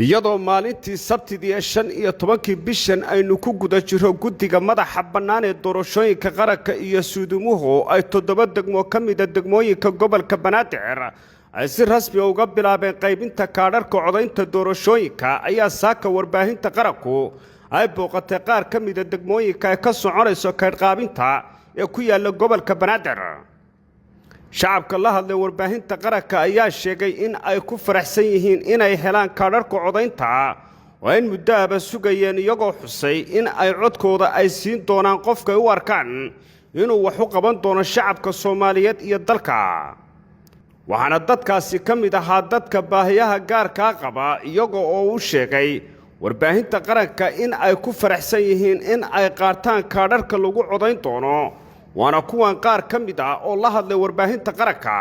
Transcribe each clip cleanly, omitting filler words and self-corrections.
iyadoo maalintii Sabtidii 15 bishan aynu ku guda jiro guddiga madaxa bannaan ee doorashooyinka qaranka iyo suudumuhu ay 7 degmo ka mid ah degmooyinka gobolka Banaadir ay si rasmi ah uga bilaabeen qaybinta kaadhadhka codaynta doorashooyinka ayaa saaka warbaahinta qaranku ay booqatay qaar ka mid ah degmooyinka ay ka soconayso kaydhqaabinta ee ku yaala gobolka Banaadir. shacabka la hadlay warbaahinta qaranka ayaa sheegay in ay ku faraxsan yihiin inay helaan kaadhadhka codaynta oo in muddo ah sugayeen iyagoo xusay in ay codkooda ay siin doonaan qofka u arkaan inuu wax u qaban doono shacabka Soomaaliyeed iyo dalka. waxaana dadkaasi ka mid ahaa dadka baahiyaha gaarka qaba iyagoo oo u sheegay warbaahinta qaranka in ay ku faraxsan yihiin in ay qaataan kaadhadhka lagu codayn doono. وانا كوان قار كميدا oo la hadlay warbaahinta qaranka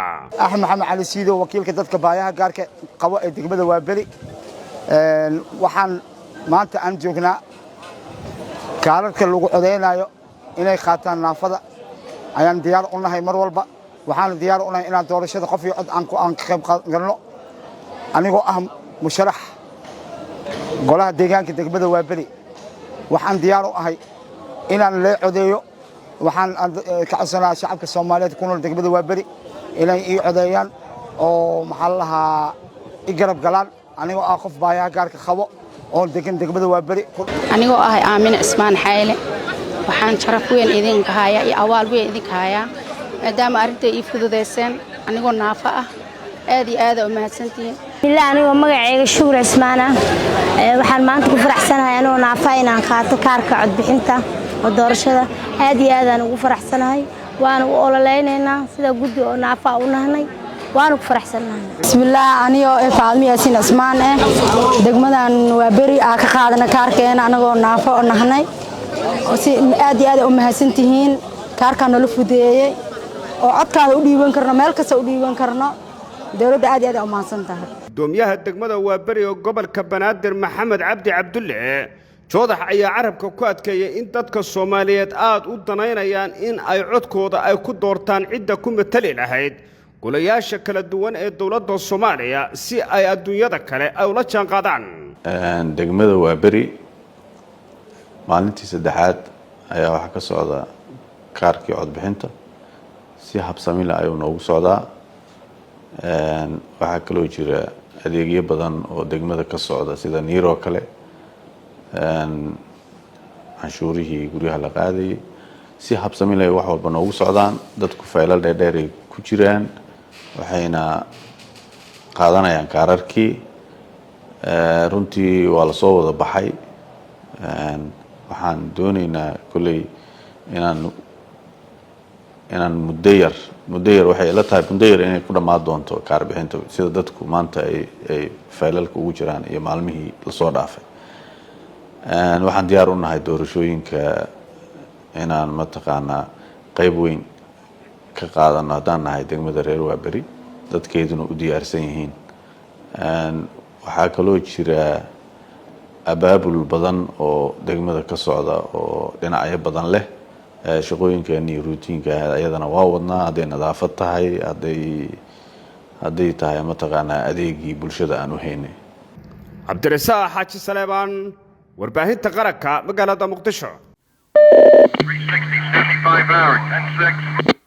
axmed maxamed cali siido wakiilka dadka baayaha gaarka qabo ee degmada Waaberi waxaan maanta aan joognaa kaararka lagu codeynayo inay qaataan naafada ayaan diyaar u nahay mar walba waxaan diyaar u nahay inaan doorashada qof iyo cod aan ka qayb galno anigoo ah musharax golaha deegaanka degmada Waaberi waxaan diyaar u ahay inaan la codeeyo waxaan ka codsanayaa shacabka Soomaaliyeed ku nool degmada Waaberi inay ii codeeyaan oo maxaa lahaa i garab galaan anigoo ah qof baayaha gaarka qabo oo degan degmada Waaberi anigoo ah Aamin Ismaan Xayle waxaan sharaf weyn idinka hayaa iyo awaal weyn idinka hayaa maadaama arrinta ii fududeyseen anigoo naafa ah aad iyo aad u mahadsantiin ilaa anigoo magacayga Shuur Ismaan waxaan maanta ku faraxsanahay anoo naafa inaan qaato kaarka codbixinta doorashada aad iyo aad aan ugu faraxsanahay waan u ololeynaynaa sida guddi oo naafa u nahnay waan ku faraxsanahay bismillaah aniyo Faadmi Yaasin Ismaan degmadan Waaberi ka qaadana kaarkeena anagoo naafa u nahnay si aad iyo aad u mahadsantihiin kaarkan la fudeeyay oo codkaada u dhiiban karno meel kasta u dhiiban karno dawladda aad iyo aad u mahadsantahay gudoomiyaha degmada Waaberi oo gobolka Banaadir Maxamed Cabdi Cabdulle joodax ayaa carabka ku adkeeyay in dadka Soomaaliyeed aad u danaynayaan in ay codkooda ay ku doortaan cidda ku matali lahayd golayaasha kala duwan ee dawladda Soomaaliya si ay adduunyada kale ay ula jaan qaadaan degmada Waaberi maalintii saddexaad ayaa waxa ka socda kaarkii codbixinta si habsami leh ayuu noogu socdaa waxa kale oo jira adeegyo badan oo degmada ka socda sida niiro kale canshuurihii guryaha la qaaday si habsami leh wax walba noogu socdaan dadku faylal dheer ay ku jiraan waxayna qaadanayaan kaararkii runtii waa la soo wada baxay waxaan doonaynaa kulay inaan muddo yar waxay la tahay muddo yar inay ku dhammaan doonto kaar bixinta sida dadku maanta ay faylalka ugu jiraan iyo maalmihii la soo dhaafay waxaan diyaar u nahay doorashooyinka inaan mataqaanaa qayb weyn ka qaadano haddaan nahay degmada reer Waaberi dadkeeduna u diyaarsan yihiin waxaa kaloo jira abaabul badan oo degmada ka socda oo dhinacyo badan leh shaqooyinkeena iyo routiinka ayadana waa wadnaa hadday nadaafad tahay hadday tahay mataqaanaa adeegii bulshada aan u haynay Cabdirasaaq Xaaji Saleebaan warbaahinta qaranka magaalada Muqdisho 360 75 hours 10 6